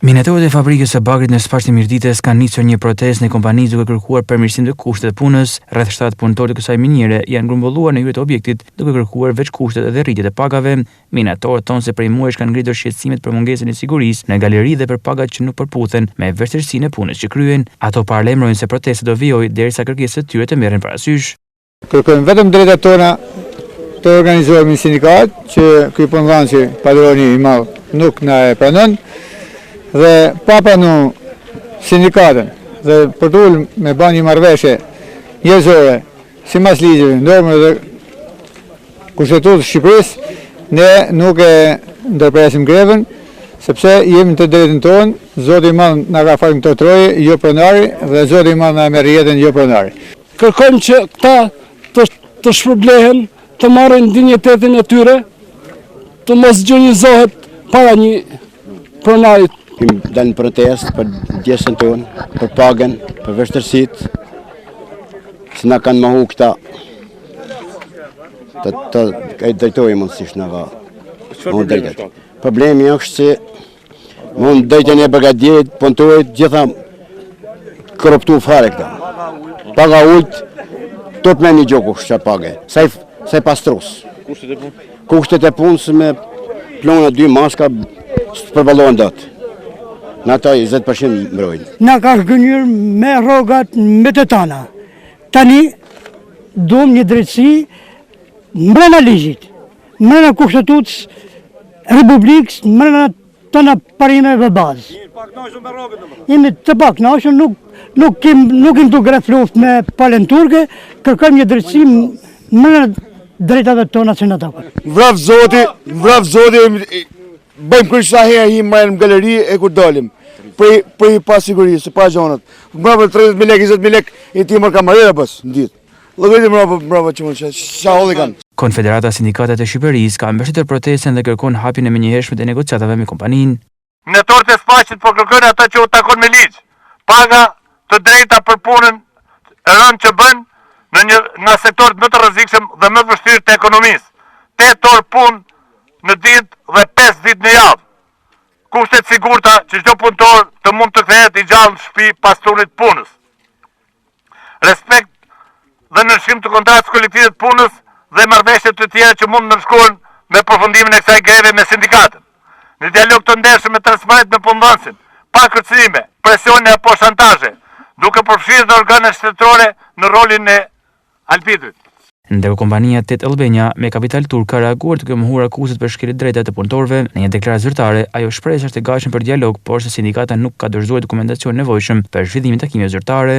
Minatorët e fabrikës së bagrit në Sfar të Mirditës kanë nisur një protestë në kompani duke kërkuar përmirësim të kushtet të punës. Rreth 7 punëtorë të kësaj miniere janë grumbulluar në hyrje të objektit duke kërkuar veç kushtet dhe rritjet e pagave. Minatorët thonë se prej muajsh kanë ngritur shqetësimet për mungesën e sigurisë në galeri dhe për pagat që nuk përputhen me vështirësinë e punës që kryen. Ato paralajmërojnë se protesta do vijojë derisa kërkesat e tyre të merren parasysh. Kërkojmë vetëm drejtat tona të organizohemi sindikat që ky punëdhënës padroni i madh nuk na e pranon. Dhe pa pranu sindikatën dhe për të ullë me ba një marrëveshje njerëzore si mas ligjeve, normave dhe kushtetutës së Shqipërisë, ne nuk e ndërpresim greven, sepse jemi të drejtën tonë, Zoti i Madh na ka falë këto troje, jo pronari, dhe Zoti i Madh na merr jetën, jo pronari. Kërkojmë që këta të shpërblehen, të marrin dinjitetin e tyre, të mos gjënjëzohet para një pronarit. Kemi dalë në protestë për djesën tonë, për pagën, për vështirësitë, që na kanë mohu këta. Të drejtojë mundësisht nga mund drejtet. Problemi është se mund drejtën e brigadierit, punëtorit, gjitha korruptu fare këta. Paga ujt, tot me një gjoku që pagë, sa i pastrus. Kushtet e punës me plona 2 maska përballohen dot. Në ata 20% mbrojnë. Na ka shgënjur me rrogat me të tana. Tani duam një drejtësi mbrana ligjit, mbrana kushtetutës Republikës, mbrana tona parimeve bazë. Jemi të pakënaqur, nuk kemi të grafloft me palën turke, kërkojmë një drejtësi mbrana drejtave tona që na takon. Vrap Zoti, bëjmë kërë sa herë hi marrë në galeri e kur dalim. Për i pa sigurisë, pa gjonat. Mbrapa 30.000 lekë, 20.000 lekë, i ti mërë kamarera bës, në ditë. Lëgëti mbrapa që mërë që holli kanë. Konfederata Sindikatet e Shqipërisë ka mbështetur protestën dhe kërkon hapjen e menjëhershme të negociatave me kompaninë. Minatorët e Sfaqit po kërkojnë ata që u takon me ligj. Paga të drejta për punën rënd që bën në nga sektorët më të rrezikshëm dhe më të vështirë të ekonomisë. 8 orë punë në ditë dhe 5 ditë në javë. Kushtet sigurta që çdo punëtor të mund të kthehet i gjallë në shtëpi pas turit punës. Respekt dhe ndryshim të kontratës kolektive të punës dhe marrëveshjet të tjera që mund ndërshkohen me përfundimin e kësaj greve me sindikatën. Në dialog të ndershëm me transparent me punëdhënësin, pa kërcënime, presione apo shantazhe, duke përfshirë dhe organet shtetërore në rolin e arbitrit. Ndërkohë kompania Tet Albania me kapital turk ka reaguar duke mohuar akuzat për shkelje drejta të punëtorëve. Në një deklaratë zyrtare, ajo shpreh se është e gatshme për dialog, por se sindikata nuk ka dorëzuar dokumentacion nevojshëm për zhvillimin e takimeve zyrtare.